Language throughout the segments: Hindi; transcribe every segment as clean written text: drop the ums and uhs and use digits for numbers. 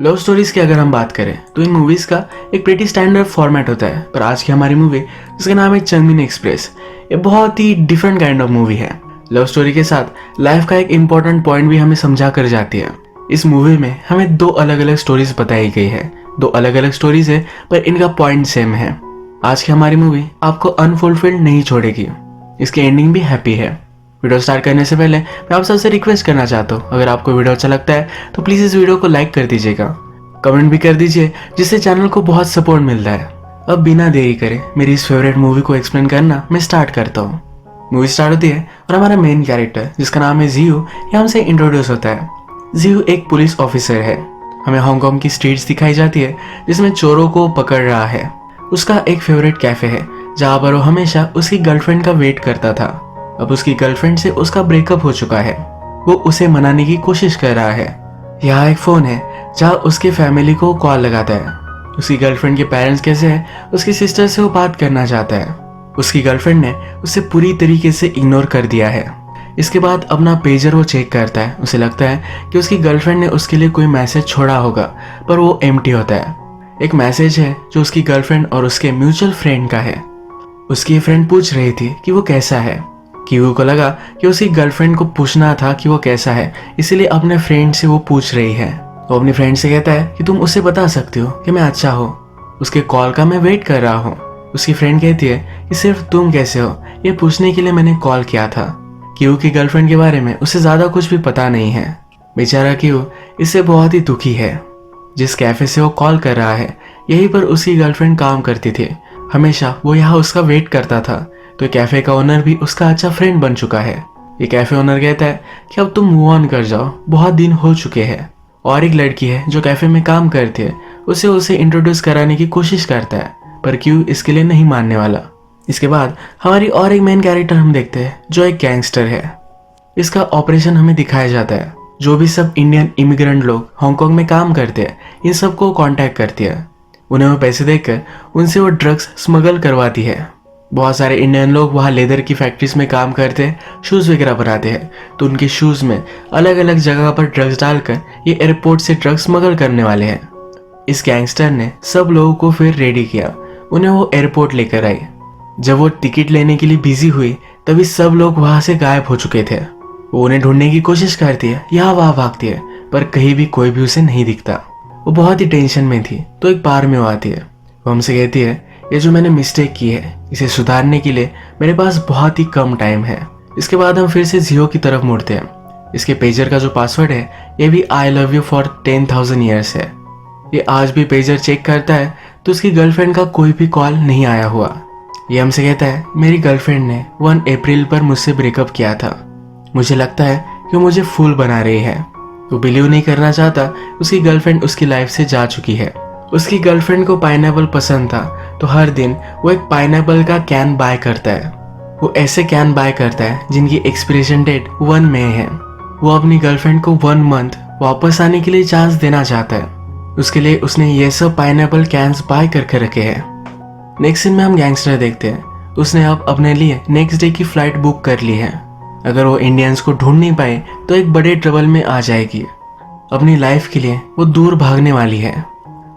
लव स्टोरीज की अगर हम बात करें तो इन मूवीज का एक प्रीटी स्टैंडर्ड फॉर्मेट होता है, पर आज की हमारी मूवी जिसका नाम है चंदनी एक्सप्रेस, ये बहुत ही डिफरेंट काइंड ऑफ मूवी है। लव स्टोरी के साथ लाइफ का एक इम्पोर्टेंट पॉइंट भी हमें समझा कर जाती है। इस मूवी में हमें दो अलग अलग स्टोरीज बताई गई है। दो अलग अलग स्टोरीज है पर इनका पॉइंट सेम है। आज की हमारी मूवी आपको अनफुलफिल्ड नहीं छोड़ेगी, इसकी एंडिंग भी हैप्पी है। वीडियो स्टार्ट करने से पहले मैं आप सबसे रिक्वेस्ट करना चाहता हूँ, अगर आपको वीडियो अच्छा लगता है तो प्लीज़ इस वीडियो को लाइक कर दीजिएगा, कमेंट भी कर दीजिए, जिससे चैनल को बहुत सपोर्ट मिलता है। अब बिना देरी करे मेरी इस फेवरेट मूवी को एक्सप्लेन करना मैं स्टार्ट करता हूँ। मूवी स्टार्ट होती है और हमारा मेन कैरेक्टर जिसका नाम है जियो, ये हमसे इंट्रोड्यूस होता है। जियो एक पुलिस ऑफिसर है। हमें हांगकांग की स्ट्रीट्स दिखाई जाती है जिसमें चोरों को पकड़ रहा है। उसका एक फेवरेट कैफे है जहाँ पर वो हमेशा उसकी गर्लफ्रेंड का वेट करता था। अब उसकी गर्लफ्रेंड से उसका ब्रेकअप हो चुका है। वो उसे मनाने की कोशिश कर रहा है। यहाँ एक फोन है जहाँ उसके फैमिली को कॉल लगाता है। उसकी गर्लफ्रेंड के पेरेंट्स कैसे हैं, उसकी सिस्टर से वो बात करना चाहता है। उसकी गर्लफ्रेंड ने उसे पूरी तरीके से इग्नोर कर दिया है। इसके बाद अपना पेजर वो चेक करता है। उसे लगता है कि उसकी गर्लफ्रेंड ने उसके लिए कोई मैसेज छोड़ा होगा, पर वो एम्प्टी होता है। एक मैसेज है जो उसकी गर्लफ्रेंड और उसके म्यूचुअल फ्रेंड का है। उसकी फ्रेंड पूछ रही थी कि वो कैसा है। किवू को लगा कि उसकी गर्लफ्रेंड को पूछना था कि वो कैसा है, इसीलिए अपने फ्रेंड से वो पूछ रही है। वो अपनी फ्रेंड से कहता है कि तुम उसे बता सकती हो कि मैं अच्छा हूँ, उसके कॉल का मैं वेट कर रहा हूँ। उसकी फ्रेंड कहती है कि सिर्फ तुम कैसे हो ये पूछने के लिए मैंने कॉल किया था। किवू की गर्लफ्रेंड के बारे में उसे ज्यादा कुछ भी पता नहीं है। बेचारा किवू इससे बहुत ही दुखी है। जिस कैफे से वो कॉल कर रहा है यहीं पर उसकी गर्लफ्रेंड काम करती थी। हमेशा वो यहाँ उसका वेट करता था। तो कैफे का ओनर भी उसका अच्छा फ्रेंड बन चुका है। ये कैफे ओनर कहता है कि अब तुम मूव ऑन कर जाओ, बहुत दिन हो चुके हैं। और एक लड़की है जो कैफे में काम करती है, उसे इंट्रोड्यूस कराने की कोशिश करता है, पर क्यों इसके लिए नहीं मानने वाला। इसके बाद हमारी और एक मेन कैरेक्टर हम देखते हैं जो एक गैंगस्टर है। इसका ऑपरेशन हमें दिखाया जाता है। जो भी सब इंडियन इमिग्रेंट लोग हांगकांग में काम करते हैं, इन सबको कॉन्टैक्ट करती है। उन्हें वो पैसे देकर उनसे वो ड्रग्स स्मगल करवाती है। बहुत सारे इंडियन लोग वहाँ लेदर की फैक्ट्रीज में काम करते हैं, शूज़ वगैरह बनाते हैं, तो उनके शूज़ में अलग अलग जगह पर ड्रग्स डालकर ये एयरपोर्ट से ड्रग्स स्मगल करने वाले हैं। इस गैंगस्टर ने सब लोगों को फिर रेडी किया, उन्हें वो एयरपोर्ट लेकर आई। जब वो टिकट लेने के लिए बिजी हुई तभी सब लोग वहाँ से गायब हो चुके थे। वो उन्हें ढूंढने की कोशिश करती है, यहाँ वहाँ भागती है, पर कहीं भी कोई भी उसे नहीं दिखता। वो बहुत ही टेंशन में थी। तो एक बार में वो आती है। वो हमसे कहती है ये जो मैंने मिस्टेक की है इसे सुधारने के लिए मेरे पास बहुत ही कम टाइम है। इसके बाद हम फिर से जियो की तरफ मुड़ते हैं। इसके पेजर का जो पासवर्ड है ये भी I love you for 10,000 years है। ये आज भी पेजर चेक करता है तो उसकी गर्लफ्रेंड का कोई भी कॉल नहीं आया हुआ। ये हमसे कहता है मेरी गर्लफ्रेंड ने 1 अप्रैल पर मुझसे ब्रेकअप किया था। मुझे लगता है कि वो मुझे फूल बना रही है। वो बिलीव नहीं करना चाहता उसकी गर्लफ्रेंड उसकी लाइफ से जा चुकी है। उसकी गर्लफ्रेंड को पाइनएप्पल पसंद था, तो हर दिन वो एक पाइनएप्पल का कैन बाय करता है। वो ऐसे कैन बाय करता है जिनकी एक्सपिरेशन डेट 1 मई है। वो अपनी गर्लफ्रेंड को 1 मंथ वापस आने के लिए चांस देना चाहता है। उसके लिए उसने ये सब पाइनएप्पल कैंस बाय करके रखे हैं। नेक्स्ट सीन में हम गैंगस्टर देखते हैं। उसने अब अपने लिए नेक्स्ट डे की फ्लाइट बुक कर ली है। अगर वो इंडियंस को ढूंढ नहीं पाए तो एक बड़े ट्रबल में आ जाएगी। अपनी लाइफ के लिए वो दूर भागने वाली है।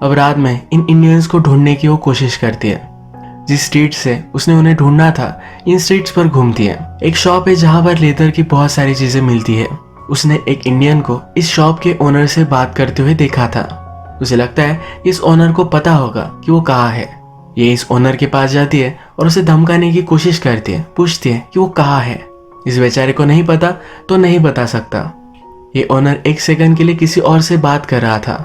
अब रात में इन इंडियंस को ढूंढने की वो कोशिश करती है। जिस स्ट्रीट से उसने उन्हें ढूंढना था इन स्ट्रीट्स पर घूमती है। एक शॉप है जहाँ पर लेदर की बहुत सारी चीजें मिलती है। उसने एक इंडियन को इस शॉप के ओनर से बात करते हुए देखा था। उसे लगता है इस ओनर को पता होगा कि वो कहाँ है। ये इस ओनर के पास जाती है और उसे धमकाने की कोशिश करती है, पूछती है कि वो कहाँ है। इस बेचारे को नहीं पता तो नहीं बता सकता। ये ओनर एक सेकंड के लिए किसी और से बात कर रहा था।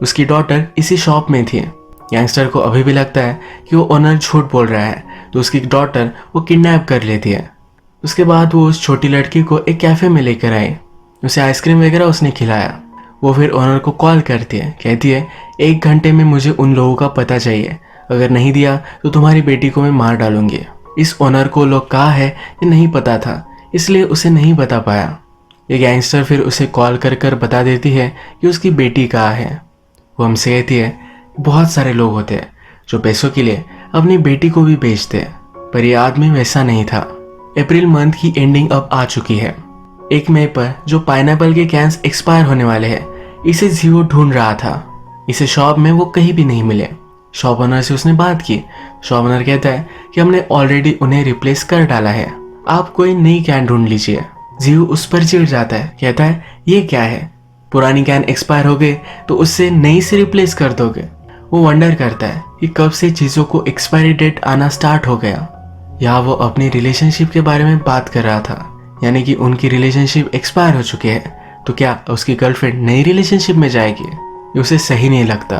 उसकी डॉटर इसी शॉप में थी। गैंगस्टर को अभी भी लगता है कि वो ओनर झूठ बोल रहा है, तो उसकी डॉटर वो किडनैप कर लेती है। उसके बाद वो उस छोटी लड़की को एक कैफे में लेकर आई। उसे आइसक्रीम वगैरह उसने खिलाया। वो फिर ओनर को कॉल करती है, कहती है 1 घंटे में मुझे उन लोगों का पता चाहिए, अगर नहीं दिया तो तुम्हारी बेटी को मैं मार डालूंगी। इस ओनर को लोग कहाँ है ये नहीं पता था, इसलिए उसे नहीं बता पाया। ये गैंगस्टर फिर उसे कॉल कर कर बता देती है कि उसकी बेटी कहाँ है। वो हमसे कहती है बहुत सारे लोग होते हैं जो पैसों के लिए अपनी बेटी को भी बेचते हैं, पर यह आदमी वैसा नहीं था। अप्रैल मंथ की एंडिंग अब आ चुकी है। 1 मई पर जो पाइनएप्पल के कैंस एक्सपायर होने वाले हैं, इसे जियो ढूंढ रहा था। इसे शॉप में वो कहीं भी नहीं मिले। शॉप ओनर से उसने बात की। शॉप ओनर कहता है कि हमने ऑलरेडी उन्हें रिप्लेस कर डाला है, आप कोई नई कैन ढूंढ लीजिए। जियो उस पर चिढ़ जाता है, कहता है ये क्या है, पुरानी कैन एक्सपायर हो गई तो उससे नई से रिप्लेस कर दोगे। वो वंडर करता है कि कब से चीज़ों को एक्सपायरी डेट आना स्टार्ट हो गया। यहाँ वो अपनी रिलेशनशिप के बारे में बात कर रहा था, यानी कि उनकी रिलेशनशिप एक्सपायर हो चुकी है, तो क्या उसकी गर्लफ्रेंड नई रिलेशनशिप में जाएगी? ये उसे सही नहीं लगता।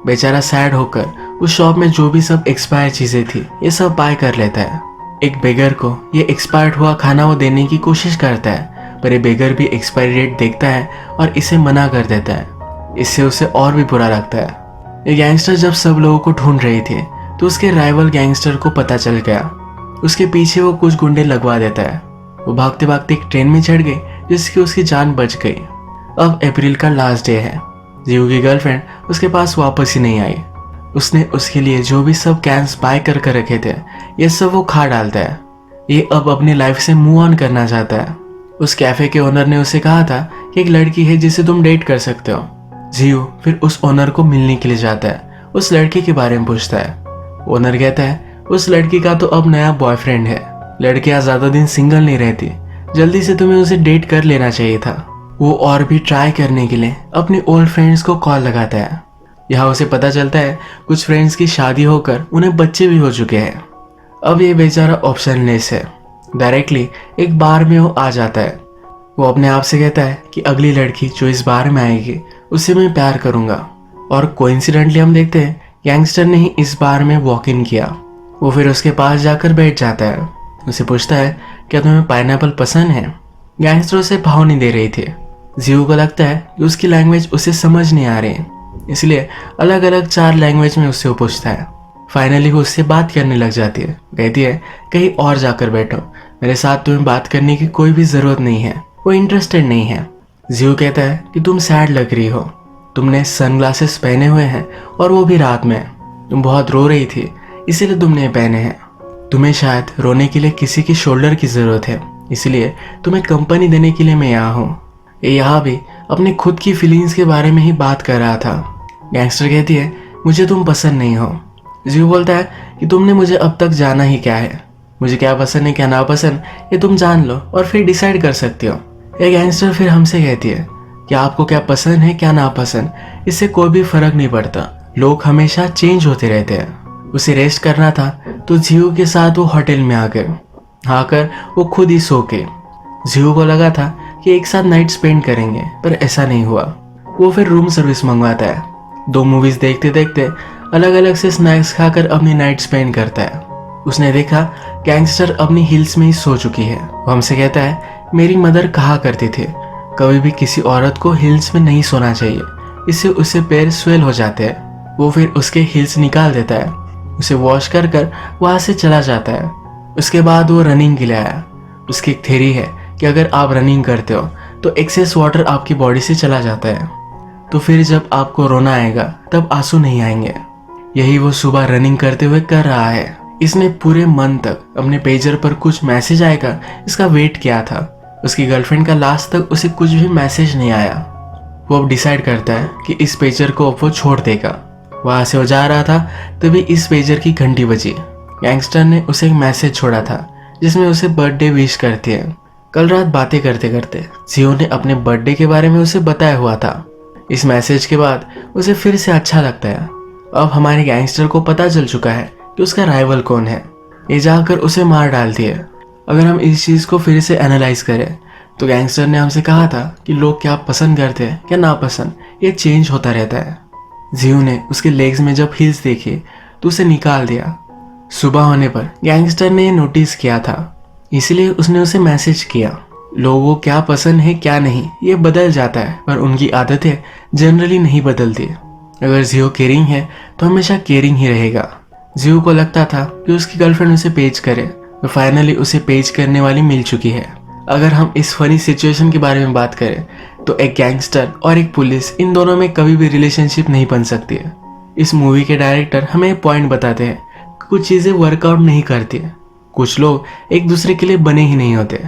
बेचारा सैड होकर उस शॉप में जो भी सब एक्सपायर चीज़ें थी ये सब बाय कर लेता है। एक बेगर को ये एक्सपायर्ड हुआ खाना वो देने की कोशिश करता है, पर ये बेगर भी एक्सपायरी डेट देखता है और इसे मना कर देता है। इससे उसे और भी बुरा लगता है। ये गैंगस्टर जब सब लोगों को ढूंढ रही थी तो उसके राइवल गैंगस्टर को पता चल गया। उसके पीछे वो कुछ गुंडे लगवा देता है। वो भागते भागते एक ट्रेन में चढ़ गई जिसकी उसकी जान बच गई। अब अप्रैल का लास्ट डे है। जियो की गर्लफ्रेंड उसके पास वापस ही नहीं आई। उसने उसके लिए जो भी सब कैंस बाय कर रखे थे ये सब वो खा डालता है। ये अब अपनी लाइफ से मूव ऑन करना चाहता है। उस कैफे के ओनर ने उसे कहा था कि एक लड़की है जिसे तुम डेट कर सकते हो। जियो फिर उस ओनर को मिलने के लिए जाता है। उस लड़की के बारे में पूछता है। ओनर कहता है उस लड़की का तो अब नया बॉयफ्रेंड है। लड़कियां ज्यादा दिन सिंगल नहीं रहती, जल्दी से तुम्हें उसे डेट कर लेना चाहिए था। वो और भी ट्राई करने के लिए अपने ओल्ड फ्रेंड्स को कॉल लगाता है। यहाँ उसे पता चलता है कुछ फ्रेंड्स की शादी होकर उन्हें बच्चे भी हो चुके हैं। अब ये बेचारा ऑप्शनलेस है। डायरेक्टली एक बार में वो आ जाता है। वो अपने आप से कहता है कि अगली लड़की जो इस बार में आएगी उससे मैं प्यार करूंगा। और कोइंसिडेंटली हम देखते हैं गैंगस्टर ने ही इस बार में वॉक इन किया। वो फिर उसके पास जाकर बैठ जाता है। उसे पूछता है क्या तुम्हें पाइनएप्पल पसंद है? गैंगस्टर उसे भाव नहीं दे रही थी। जियो को लगता है कि उसकी लैंग्वेज उसे समझ नहीं आ रही, इसलिए अलग अलग 4 लैंग्वेज में उससे वो पूछता है। फाइनली वो उससे बात करने लग जाती है। कहती है कहीं और जाकर बैठो, मेरे साथ तुम्हें बात करने की कोई भी जरूरत नहीं है, वो इंटरेस्टेड नहीं है। जियो कहता है कि तुम सैड लग रही हो, तुमने सनग्लासेस पहने हुए हैं और वो भी रात में। तुम बहुत रो रही थी इसीलिए तुमने पहने हैं। तुम्हें शायद रोने के लिए किसी की शोल्डर की जरूरत है, इसलिए तुम्हें कंपनी देने के लिए मैं यहाँ हूँ। ये यहाँ भी अपने खुद की फीलिंग्स के बारे में ही बात कर रहा था। गैंगस्टर कहती है मुझे तुम पसंद नहीं हो। जियो बोलता है कि तुमने मुझे अब तक जाना ही क्या है, मुझे क्या पसंद है क्या नापसंद ये तुम जान लो और फिर डिसाइड कर सकते हो। ये गैंगस्टर फिर हमसे कहती है कि आपको क्या पसंद है क्या नापसंद, इससे कोई भी फर्क नहीं पड़ता, लोग हमेशा चेंज होते रहते हैं। उसे रेस्ट करना था तो जियो के साथ वो होटल में आकर वो खुद ही सो के। जियो को लगा था कि एक साथ नाइट स्पेंड करेंगे, पर ऐसा नहीं हुआ। वो फिर रूम सर्विस मंगवाता है। 2 मूवीज देखते देखते अलग अलग से स्नैक्स खाकर अपनी नाइट स्पेंड करता है। उसने देखा गैंगस्टर अपनी हिल्स में ही सो चुकी है। वो हमसे कहता है मेरी मदर कहा करती थी कभी भी किसी औरत को हिल्स में नहीं सोना चाहिए, इससे उससे पैर स्वेल हो जाते हैं। वो फिर उसके हिल्स निकाल देता है, उसे वॉश कर वहां से चला जाता है। उसके बाद वो रनिंग के लिए आया। उसकी एक थ्योरी है कि अगर आप रनिंग करते हो तो एक्सेस वाटर आपकी बॉडी से चला जाता है, तो फिर जब आपको रोना आएगा तब आंसू नहीं आएंगे। यही वो सुबह रनिंग करते हुए कर रहा है। इसने पूरे मन तक अपने पेजर पर कुछ मैसेज आएगा इसका वेट किया था। उसकी गर्लफ्रेंड का लास्ट तक उसे कुछ भी मैसेज नहीं आया। वो अब डिसाइड करता है कि इस पेजर को अब वो छोड़ देगा। वहां से वो जा रहा था तभी इस पेजर की घंटी बजी। गैंगस्टर ने उसे एक मैसेज छोड़ा था जिसमें उसे बर्थडे विश करती है। कल रात बातें करते करते जियो ने अपने बर्थडे के बारे में उसे बताया हुआ था। इस मैसेज के बाद उसे फिर से अच्छा लगता है। अब हमारे गैंगस्टर को पता चल चुका है कि उसका राइवल कौन है। ये जाकर उसे मार डालती है। अगर हम इस चीज को फिर से एनालाइज करें तो गैंगस्टर ने हमसे कहा था कि लोग क्या पसंद करते हैं क्या नापसंद ये चेंज होता रहता है। जियो ने उसके लेग्स में जब हील्स देखी तो उसे निकाल दिया। सुबह होने पर गैंगस्टर ने नोटिस किया था, इसलिए उसने उसे मैसेज किया। लोगों को क्या पसंद है क्या नहीं ये बदल जाता है, पर उनकी आदतें जनरली नहीं बदलती। अगर जियो केयरिंग है तो हमेशा केयरिंग ही रहेगा। जियो को लगता था कि उसकी गर्लफ्रेंड उसे पेज करे, तो फाइनली उसे पेज करने वाली मिल चुकी है। अगर हम इस फनी सिचुएशन के बारे में बात करें तो एक गैंगस्टर और एक पुलिस इन दोनों में कभी भी रिलेशनशिप नहीं बन सकती है। इस मूवी के डायरेक्टर हमें पॉइंट बताते हैं कि कुछ चीजें वर्कआउट नहीं करती है। कुछ लोग एक दूसरे के लिए बने ही नहीं होते।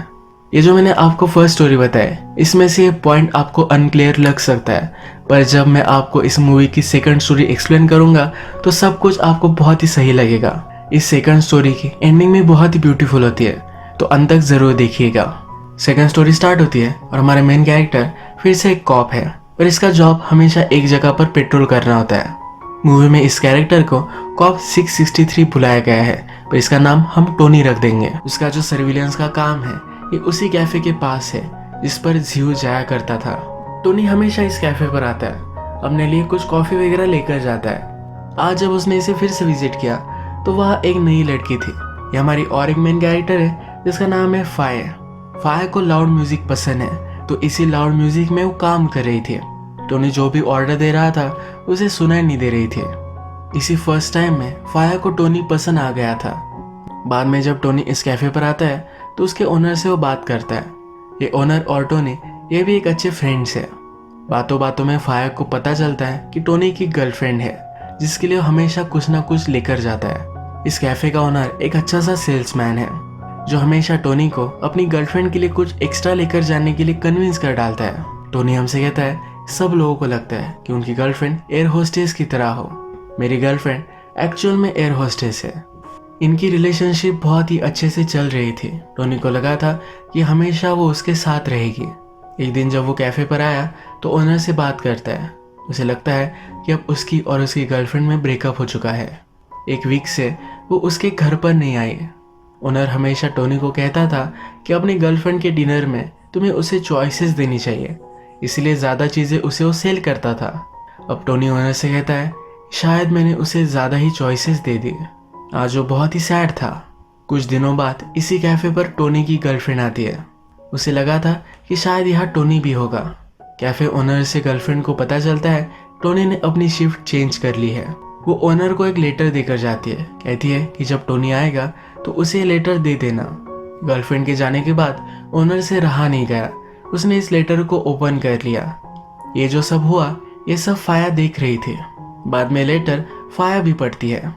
ये जो मैंने आपको फर्स्ट स्टोरी बताई, इसमें से ये पॉइंट आपको अनक्लियर लग सकता है, पर जब मैं आपको इस मूवी की सेकंड स्टोरी एक्सप्लेन करूंगा तो सब कुछ आपको बहुत ही सही लगेगा। इस सेकंड स्टोरी की एंडिंग भी बहुत ही ब्यूटीफुल होती है, तो अंत तक जरूर देखिएगा। सेकंड स्टोरी स्टार्ट होती है और हमारे मेन कैरेक्टर फिर से एक कॉप है, पर इसका जॉब हमेशा एक जगह पर पेट्रोल करना होता है। मूवी में इस कैरेक्टर को कॉप 663 बुलाया गया है, पर इसका नाम हम टोनी रख देंगे। उसका जो सर्विलेंस का काम है ये उसी कैफे के पास है जिस पर जियो जाया करता था। टोनी हमेशा इस कैफे पर आता है, अपने लिए कुछ कॉफी वगैरह लेकर जाता है। आज जब उसने इसे फिर से विजिट किया तो वह एक नई लड़की थी। ये हमारी और एक मेन कैरेक्टर है जिसका नाम है फाये। फाये को लाउड म्यूजिक पसंद है, तो इसी लाउड म्यूजिक में वो काम कर रही थी। टोनी जो भी ऑर्डर दे रहा था उसे सुनाई नहीं दे रही थी। इसी फर्स्ट टाइम में फाया को टोनी पसंद आ गया था। बाद में जब टोनी इस कैफे पर आता है तो उसके ओनर से वो बात करता है। ये ओनर और टोनी ये भी एक अच्छे फ्रेंड्स है। बातों बातों में फाया को पता चलता है कि टोनी की गर्लफ्रेंड है, जिसके लिए हमेशा कुछ ना कुछ लेकर जाता है। इस कैफे का ओनर एक अच्छा सा सेल्समैन है जो हमेशा टोनी को अपनी गर्लफ्रेंड के लिए कुछ एक्स्ट्रा लेकर जाने के लिए कन्विंस कर डालता है। टोनी हमसे कहता है सब लोगों को लगता है कि उनकी गर्लफ्रेंड एयर होस्टेस की तरह हो। मेरी गर्लफ्रेंड एक्चुअल में एयर होस्टेस है। इनकी रिलेशनशिप बहुत ही अच्छे से चल रही थी। टोनी को लगा था कि हमेशा वो उसके साथ रहेगी। एक दिन जब वो कैफे पर आया तो ओनर से बात करता है। उसे लगता है कि अब उसकी और उसकी गर्लफ्रेंड में ब्रेकअप हो चुका है। एक वीक से वो उसके घर पर नहीं आई। ओनर हमेशा टोनी को कहता था कि अपनी गर्लफ्रेंड के डिनर में तुम्हें उसे चॉइसेस देनी चाहिए, इसलिए ज़्यादा चीज़ें उसे वो सेल करता था। अब टोनी ओनर से कहता है शायद मैंने उसे ज़्यादा ही चॉइसेस दे दी। आज वो बहुत ही सैड था। कुछ दिनों बाद इसी कैफे पर टोनी की गर्लफ्रेंड आती है। उसे लगा था कि शायद यहाँ टोनी भी होगा। कैफे ओनर से गर्लफ्रेंड को पता चलता है टोनी ने अपनी शिफ्ट चेंज कर ली है। वो ओनर को एक लेटर देकर जाती है। कहती है कि जब टोनी आएगा तो उसे लेटर दे देना। गर्लफ्रेंड के जाने के बाद ओनर से रहा नहीं गया, उसने इस लेटर को ओपन कर लिया। ये जो सब हुआ ये सब फाया देख रही थी। बाद में लेटर फाया भी पढ़ती है।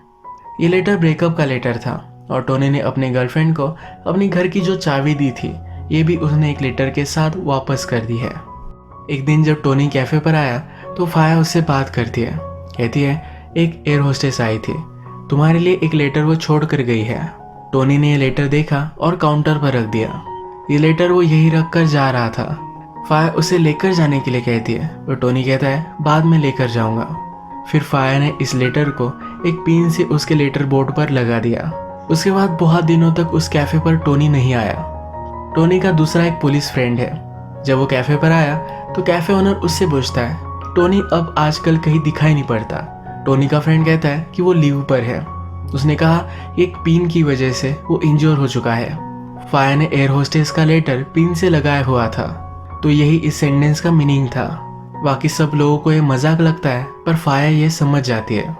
ये लेटर ब्रेकअप का लेटर था और टोनी ने अपने गर्लफ्रेंड को अपनी घर की जो चाबी दी थी ये भी उसने एक लेटर के साथ वापस कर दी है। एक दिन जब टोनी कैफे पर आया तो फाया उससे बात करती है। कहती है एक एयर होस्टेस आई थी, तुम्हारे लिए एक लेटर वो छोड़ कर गई है। टोनी ने ये लेटर देखा और काउंटर पर रख दिया। ये लेटर वो यही रख कर जा रहा था। फाया उसे लेकर जाने के लिए कहती है, और टोनी कहता है बाद में लेकर जाऊंगा। फिर फाया ने इस लेटर को एक पिन से उसके लेटर बोर्ड पर लगा दिया। उसके बाद बहुत दिनों तक उस कैफे पर टोनी नहीं आया। टोनी का दूसरा एक पुलिस फ्रेंड है। जब वो कैफे पर आया तो कैफे ओनर उससे पूछता है टोनी अब आजकल कहीं दिखाई नहीं पड़ता। टोनी का फ्रेंड कहता है कि वो लीव पर है। उसने कहा एक पिन की वजह से वो इंजोर हो चुका है। फाया ने एयर होस्टेस का लेटर पिन से लगाया हुआ था, तो यही इस सेंटेंस का मीनिंग था। बाकी सब लोगों को ये मजाक लगता है, पर फाया ये समझ जाती है।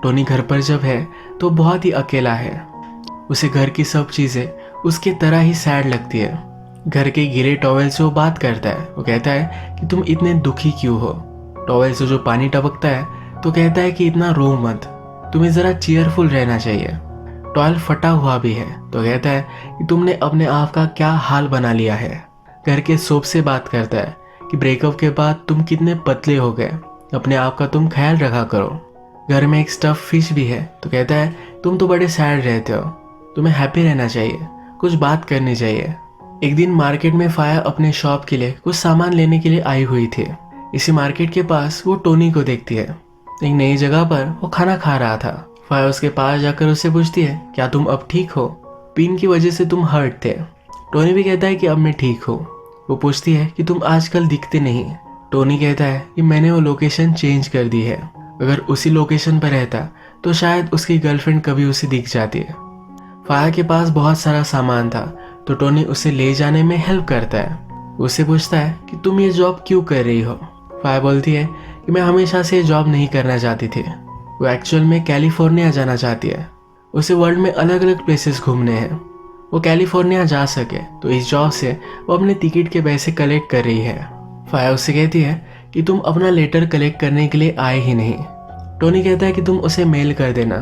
टोनी घर पर जब है तो बहुत ही अकेला है। उसे घर की सब चीज़ें उसकी तरह ही सैड लगती है। घर के गीले टॉवेल से वो बात करता है। वो कहता है कि तुम इतने दुखी क्यों हो। टॉवेल से जो पानी टपकता है तो कहता है कि इतना रो मत, तुम्हें ज़रा चीयरफुल रहना चाहिए। टॉवेल फटा हुआ भी है तो कहता है कि तुमने अपने आप का क्या हाल बना लिया है। घर के सोप से बात करता है कि ब्रेकअप के बाद तुम कितने पतले हो गए, अपने आप का तुम ख्याल रखा करो। घर में एक स्टफ फिश भी है तो कहता है तुम तो बड़े सैड रहते हो, तुम्हें हैप्पी रहना चाहिए, कुछ बात करनी चाहिए। एक दिन मार्केट में फाया अपने शॉप के लिए कुछ सामान लेने के लिए आई हुई थी। इसी मार्केट के पास वो टोनी को देखती है। एक नई जगह पर वो खाना खा रहा था। फाया उसके पास जाकर उससे पूछती है क्या तुम अब ठीक हो, पिन की वजह से तुम हर्ट थे। टोनी भी कहता है कि अब मैं ठीक हूँ। वो पूछती है कि तुम आजकल दिखते नहीं। टोनी कहता है कि मैंने वो लोकेशन चेंज कर दी है, अगर उसी लोकेशन पर रहता तो शायद उसकी गर्लफ्रेंड कभी उसे दिख जाती है। फाया के पास बहुत सारा सामान था तो टोनी उसे ले जाने में हेल्प करता है। उससे पूछता है कि तुम ये जॉब क्यों कर रही हो। फाया बोलती है कि मैं हमेशा से जॉब नहीं करना चाहती थी। वो एक्चुअल में कैलिफोर्निया जाना चाहती है। उसे वर्ल्ड में अलग अलग प्लेसेस घूमने हैं। वो कैलिफोर्निया जा सके तो इस जॉब से वो अपने टिकट के पैसे कलेक्ट कर रही है। फाया उससे कहती है कि तुम अपना लेटर कलेक्ट करने के लिए आए ही नहीं। टोनी कहता है कि तुम उसे मेल कर देना।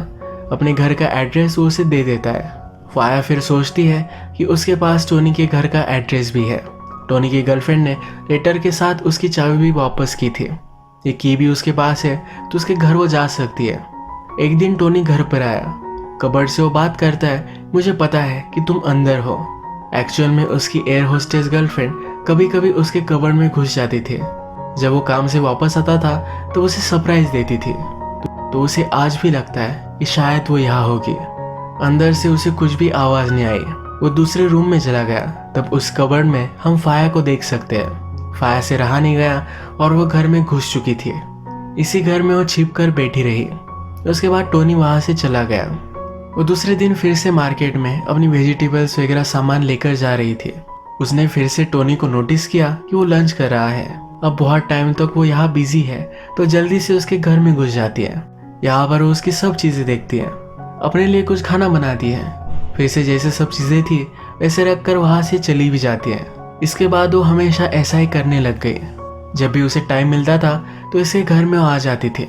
अपने घर का एड्रेस वो उसे दे देता है। फाया फिर सोचती है कि उसके पास टोनी के घर का एड्रेस भी है। टोनी की गर्लफ्रेंड ने लेटर के साथ उसकी चाबी भी वापस की थी। ये की भी उसके पास है तो उसके घर वो जा सकती है। एक दिन टोनी घर पर आया। कबर्ड से वो बात करता है, मुझे पता है कि तुम अंदर हो। एक्चुअल में उसकी एयर होस्टेस गर्लफ्रेंड कभी कभी उसके कबर्ड में घुस जाती थी। जब वो काम से वापस आता था तो उसे सरप्राइज देती थी। तो उसे आज भी लगता है कि शायद वो यहाँ होगी। अंदर से उसे कुछ भी आवाज नहीं आई। वो दूसरे रूम में चला गया। तब उस कबर्ड में हम फाया को देख सकते हैं। फाया से रहा नहीं गया और वो घर में घुस चुकी थी। इसी घर में वो छिप कर बैठी रही। उसके बाद टोनी वहां से चला गया। वो दूसरे दिन फिर से मार्केट में अपनी वेजिटेबल्स वगैरह सामान लेकर जा रही थी। उसने फिर से टोनी को नोटिस किया कि वो लंच कर रहा है। अब बहुत टाइम तक वो यहाँ बिजी है तो जल्दी से उसके घर में घुस जाती है। यहाँ पर वो उसकी सब चीजें देखती है। अपने लिए कुछ खाना बनाती है। फिर से जैसे सब चीजें थी वैसे रखकर वहां से चली भी जाती है। इसके बाद वो हमेशा ऐसा ही करने लग गई। जब भी उसे टाइम मिलता था तो इसके घर में वो आ जाती थी।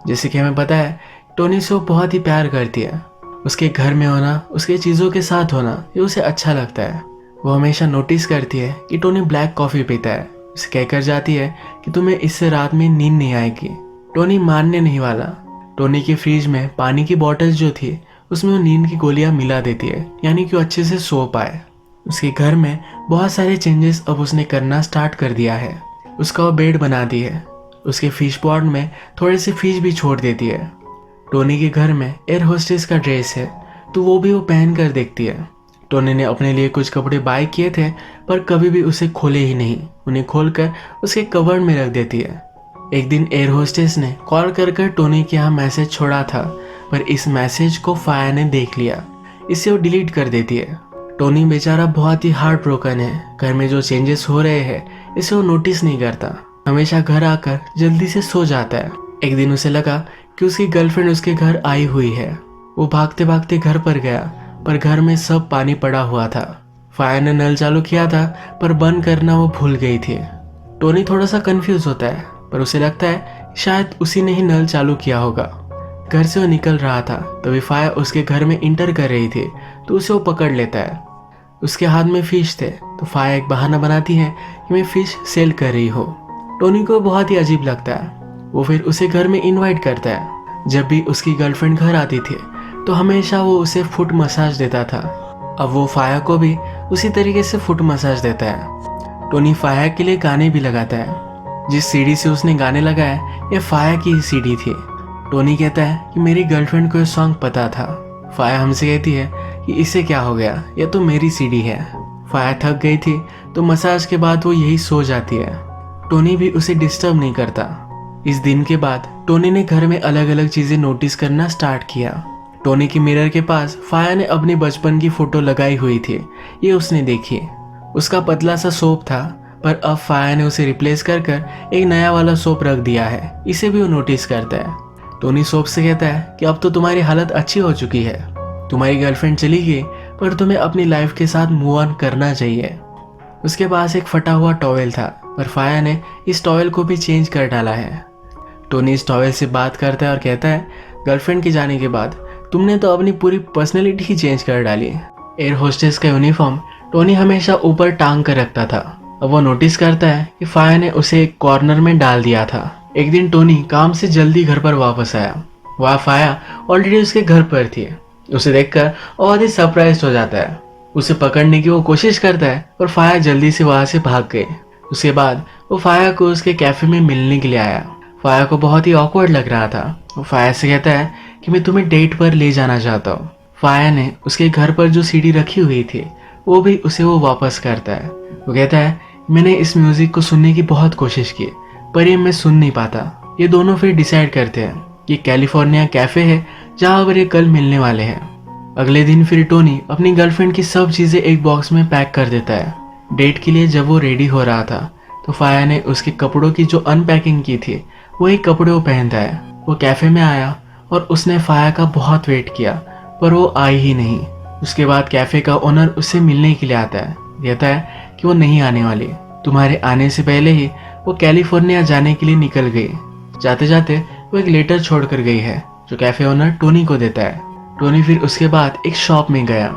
जैसे कि हमें पता है टोनी से वो बहुत ही प्यार करती है। उसके घर में होना, उसके चीज़ों के साथ होना ये उसे अच्छा लगता है। वो हमेशा नोटिस करती है कि टोनी ब्लैक कॉफ़ी पीता है। उसे कहकर जाती है कि तुम्हें इससे रात में नींद नहीं आएगी। टोनी मानने नहीं वाला। टोनी के फ्रिज में पानी की बॉटल जो थी उसमें वो नींद की गोलियां मिला देती है, यानी कि वो अच्छे से सो पाए। उसके घर में बहुत सारे चेंजेस अब उसने करना स्टार्ट कर दिया है। उसका वो बेड बना दी है। उसके फिश पॉट में थोड़े से फिश भी छोड़ देती है। टोनी के घर में एयर होस्टेस का ड्रेस है तो वो भी वो पहन कर देखती है। टोनी ने अपने लिए कुछ कपड़े बाय किए थे पर कभी भी उसे खोले ही नहीं। उन्हें खोलकर उसके कबर्ड में रख देती है। एक दिन एयर होस्टेस ने कॉल कर टोनी के यहाँ मैसेज छोड़ा था पर इस मैसेज को फाया ने देख लिया। इसे वो डिलीट कर देती है। टोनी बेचारा बहुत ही हार्ट ब्रोकन है। घर में जो चेंजेस हो रहे हैं इसे वो नोटिस नहीं करता। हमेशा घर आकर जल्दी से सो जाता है। एक दिन उसे लगा कि उसकी गर्लफ्रेंड उसके घर आई हुई है। वो भागते भागते घर पर गया पर घर में सब पानी पड़ा हुआ था। फाया ने नल चालू किया था पर बंद करना वो भूल गई थी। टोनी थोड़ा सा कंफ्यूज होता है पर उसे लगता है शायद उसी ने ही नल चालू किया होगा। घर से वो निकल रहा था तभी फाया उसके घर में इंटर कर रही थी तो उसे वो पकड़ लेता है। उसके हाथ में फिश थे तो फाया एक बहाना बनाती है कि मैं फिश सेल कर रही हूँ। टोनी को बहुत ही अजीब लगता है। वो फिर उसे घर में इनवाइट करता है। जब भी उसकी गर्लफ्रेंड घर आती थी तो हमेशा वो उसे फुट मसाज देता था। अब वो फाया को भी उसी तरीके से फुट मसाज देता है। टोनी फाया के लिए गाने भी लगाता है। जिस सीडी से उसने गाने लगाए ये फाया की ही सीडी थी। टोनी कहता है कि मेरी गर्लफ्रेंड को ये सॉन्ग पता था। फाया हमसे कहती है कि इसे क्या हो गया, ये तो मेरी सीडी है। फाया थक गई थी तो मसाज के बाद वो यही सो जाती है। टोनी भी उसे डिस्टर्ब नहीं करता। इस दिन के बाद टोनी ने घर में अलग अलग चीजें नोटिस करना स्टार्ट किया। टोनी की मिरर के पास फाया ने अपनी बचपन की फोटो लगाई हुई थी। ये उसने देखी। उसका पतला सा सोप था पर अब फाया ने उसे रिप्लेस कर एक नया वाला सोप रख दिया है। इसे भी वो नोटिस करता है। टोनी सोप से कहता है कि अब तो तुम्हारी हालत अच्छी हो चुकी है। तुम्हारी गर्लफ्रेंड चली गई पर तुम्हें अपनी लाइफ के साथ मूव ऑन करना चाहिए। उसके पास एक फटा हुआ टॉवेल था पर फाया ने इस टॉवेल को भी चेंज कर डाला है। टोनी इस टॉवेल से बात करता है और कहता है गर्लफ्रेंड के जाने के बाद तुमने तो अपनी पूरी पर्सनैलिटी ही चेंज कर डाली। एयर होस्टेस का यूनिफॉर्म टोनी हमेशा ऊपर टांग कर रखता था। अब वो नोटिस करता है कि फाया ने उसे एक कॉर्नर में डाल दिया था। एक दिन टोनी काम से जल्दी घर पर वापस आया। वह फाया ऑलरेडी उसके घर पर थी। उसे देखकर बहुत ही सरप्राइज हो जाता है। उसे पकड़ने की वो कोशिश करता है पर फाया जल्दी से वहां से भाग गई। उसके बाद वो फाया को उसके कैफे में मिलने के लिए आया। फाया को बहुत ही ऑकवर्ड लग रहा था। वो फाया से कहता है कि मैं तुम्हें डेट पर ले जाना चाहता हूँ। फाया ने उसके घर पर जो सीडी रखी हुई थी वो भी उसे वो वापस करता है। वो कहता है मैंने इस म्यूजिक को सुनने की बहुत कोशिश की पर ये मैं सुन नहीं पाता। ये दोनों फिर डिसाइड करते हैं कि कैलिफोर्निया कैफे है जहाँ पर ये कल मिलने वाले हैं। अगले दिन फिर टोनी अपनी गर्लफ्रेंड की सब चीजें एक बॉक्स में पैक कर देता है। डेट के लिए जब वो रेडी हो रहा था तो फाया ने उसके कपड़ों की जो अनपैकिंग की थी वही कपड़े वो पहनता है। वो कैफे में आया और उसने फाया का बहुत वेट किया पर वो आई ही नहीं। उसके बाद कैफे का ओनर उससे मिलने के लिए आता है। कहता है कि वो नहीं आने वाली। तुम्हारे आने से पहले ही वो कैलिफोर्निया जाने के लिए निकल गई। जाते जाते वो एक लेटर छोड़ कर गई है जो कैफे ओनर टोनी को देता है। टोनी फिर उसके बाद एक शॉप में गया।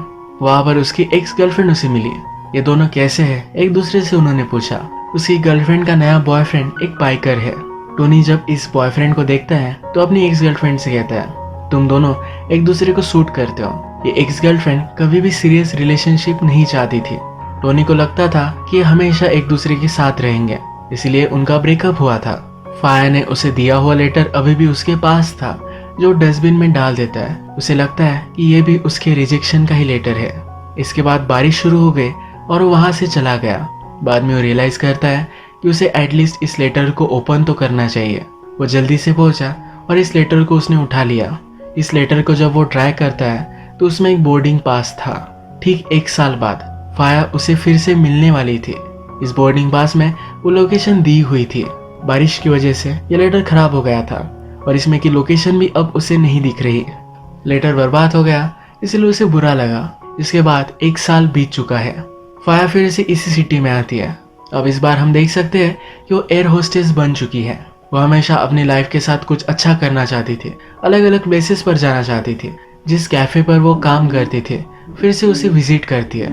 वहाँ पर उसकी एक्स गर्लफ्रेंड उसे मिली। ये दोनों कैसे हैं एक दूसरे से उन्होंने पूछा। उसकी गर्लफ्रेंड का नया बॉयफ्रेंड एक बाइकर है। टोनी जब इस बॉयफ्रेंड को देखता है तो अपनी एक्स गर्लफ्रेंड से कहता है, तुम दोनों एक दूसरे को सूट करते हो। ये एक्स गर्लफ्रेंड कभी भी सीरियस रिलेशनशिप नहीं चाहती थी। टोनी को लगता था कि ये हमेशा एक दूसरे के साथ रहेंगे, इसलिए उनका ब्रेकअप हुआ था। फाया ने उसे दिया हुआ लेटर अभी भी उसके पास था, जो डस्टबिन में डाल देता है। उसे लगता है कि ये भी उसके रिजेक्शन का ही लेटर है। इसके बाद बारिश शुरू हो गई और वो वहां से चला गया। बाद में वो रियलाइज करता है कि उसे एटलीस्ट इस लेटर को ओपन तो करना चाहिए। वो जल्दी से पहुंचा और इस लेटर को उसने उठा लिया। इस लेटर को जब वो ट्राई करता है तो उसमें एक बोर्डिंग पास था। ठीक 1 साल बाद फाया उसे फिर से मिलने वाली थी। इस बोर्डिंग पास में वो लोकेशन दी हुई थी। बारिश की वजह से ये लेटर खराब हो गया था और इसमें की लोकेशन भी अब उसे नहीं दिख रही। लेटर बर्बाद हो गया, इसलिए उसे बुरा लगा। इसके बाद 1 साल बीत चुका है। फाया फिर से इसी सिटी में आती है। अब इस बार हम देख सकते हैं कि वो एयर होस्टेस बन चुकी है। वो हमेशा अपनी लाइफ के साथ कुछ अच्छा करना चाहती थी, अलग अलग प्लेसेस पर जाना चाहती थी। जिस कैफे पर वो काम करती थी फिर से उसे विजिट करती है।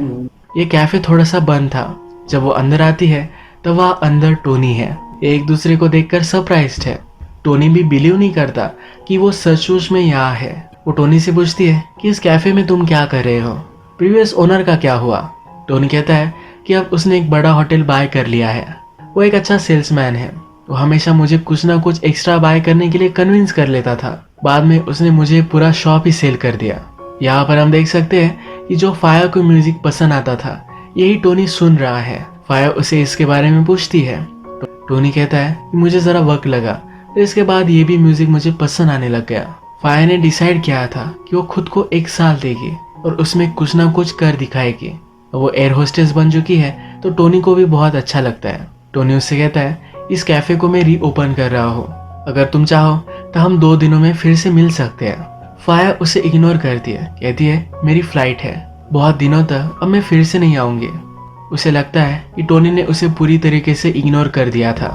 ये कैफे थोड़ा सा बंद था। जब वो अंदर आती है तो वह अंदर टोनी है। ये एक दूसरे को देखकर सरप्राइज्ड है। टोनी भी बिलीव नहीं करता कि वो सचमुच में यहाँ है। वो टोनी से पूछती है कि इस कैफे में तुम क्या कर रहे हो, प्रीवियस ओनर का क्या हुआ। टोनी कहता है कि अब उसने एक बड़ा होटल बाय कर लिया है। वो एक अच्छा सेल्समैन है। वो हमेशा मुझे कुछ ना कुछ एक्स्ट्रा बाय करने के लिए कन्विंस कर लेता था। बाद में उसने मुझे पूरा शॉप ही सेल कर दिया। यहाँ पर हम देख सकते हैं कि जो फाया को म्यूजिक पसंद आता था यही टोनी सुन रहा है। फाया उसे इसके बारे में पूछती है। टोनी कहता है कि मुझे जरा वक्त लगा, फिर इसके बाद ये भी म्यूजिक मुझे पसंद आने लग गया। फाया ने डिसाइड किया था कि वो खुद को 1 साल देगी और उसमें कुछ ना कुछ कर दिखाएगी। वो एयर होस्टेस बन चुकी है तो टोनी को भी बहुत अच्छा लगता है। टोनी उससे कहता है, इस कैफे को मैं रीओपन कर रहा हूँ, अगर तुम चाहो तो हम 2 दिनों में फिर से मिल सकते हैं। फाया उसे इग्नोर करती है, कहती है मेरी फ्लाइट है, बहुत दिनों तक अब मैं फिर से नहीं आऊंगी। उसे लगता है कि टोनी ने उसे पूरी तरीके से इग्नोर कर दिया था।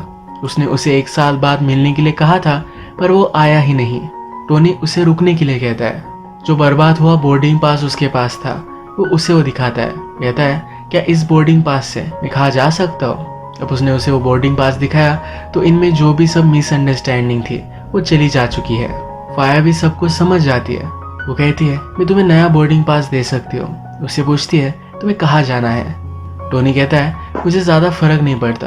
उसने उसे 1 साल बाद मिलने के लिए कहा था पर वो आया ही नहीं। टोनी उसे रुकने के लिए कहता है। जो बर्बाद हुआ बोर्डिंग पास उसके पास था, उसे वो दिखाता है। कहता है, क्या इस बोर्डिंग पास से मैं कहाँ जा सकता हूँ। अब उसने उसे वो बोर्डिंग पास दिखाया तो इनमें जो भी सब मिसअंडरस्टैंडिंग थी वो चली जा चुकी है। फाया भी सब कुछ समझ जाती है। वो कहती है, मैं तुम्हें नया बोर्डिंग पास दे सकती हूँ। उससे पूछती है, तुम्हें कहाँ जाना है। टोनी कहता है, मुझे ज़्यादा फर्क नहीं पड़ता,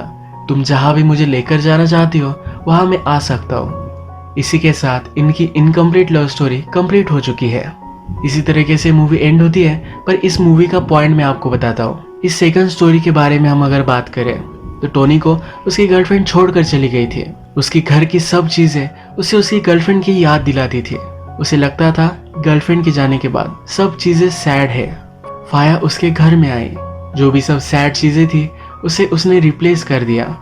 तुम जहाँ भी मुझे लेकर जाना चाहती हो वहाँ मैं आ सकता हूँ। इसी के साथ इनकी इनकम्प्लीट लव स्टोरी कंप्लीट हो चुकी है। इसी तरीके से मूवी एंड होती है। पर इस मूवी का पॉइंट मैं आपको बताता हूँ। इस सेकंड स्टोरी के बारे में हम अगर बात करें तो टोनी को उसकी गर्लफ्रेंड छोड़कर चली गई थी। उसकी घर की सब चीजें उसे उसकी गर्लफ्रेंड की याद दिलाती थी। उसे लगता था गर्लफ्रेंड के जाने के बाद सब चीजें सैड है। फाया उसके घर में आई, जो भी सब सैड चीजें थी उसे उसने रिप्लेस कर दिया।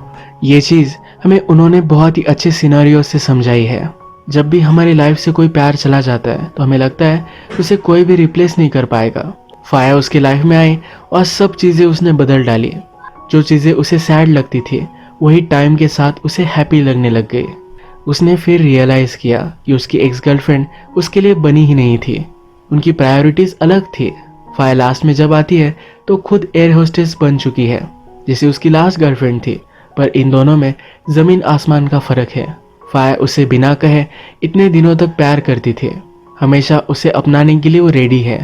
ये चीज हमें उन्होंने बहुत ही अच्छे सिनेरियो से समझाई है। जब भी हमारी लाइफ से कोई प्यार चला जाता है तो हमें लगता है उसे कोई भी रिप्लेस नहीं कर पाएगा। फाया उसकी लाइफ में आई और सब चीजें उसने बदल डाली। जो चीजें उसे सैड लगती थी वही टाइम के साथ उसे हैप्पी लगने लग गई। उसने फिर रियलाइज किया कि उसकी एक्स गर्लफ्रेंड उसके लिए बनी ही नहीं थी, उनकी प्रायोरिटीज अलग थी। फाया लास्ट में जब आती है तो खुद एयर होस्टेस बन चुकी है, जैसे उसकी लास्ट गर्लफ्रेंड थी। पर इन दोनों में जमीन आसमान का फर्क है। फाया उसे बिना कहे इतने दिनों तक प्यार करती थी, हमेशा उसे अपनाने के लिए वो रेडी है।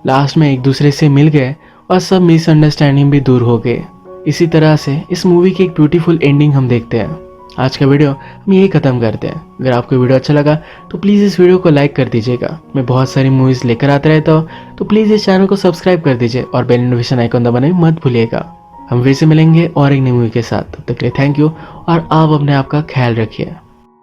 लास्ट में एक दूसरे से मिल गए और सब मिसअंडरस्टैंडिंग भी दूर हो गए। इसी तरह से इस मूवी की एक ब्यूटीफुल एंडिंग हम देखते हैं। आज का वीडियो हम यही खत्म करते हैं। अगर आपको वीडियो अच्छा लगा तो प्लीज़ इस वीडियो को लाइक कर दीजिएगा। मैं बहुत सारी मूवीज़ लेकर आता रहता हूँ, तो प्लीज़ इस चैनल को सब्सक्राइब कर दीजिए और बेल नोटिफिकेशन आइकन दबाना मत भूलिएगा। हम फिर से मिलेंगे और एक नई मूवी के साथ। तब तक के लिए थैंक यू और आप अपने आप का ख्याल रखिए।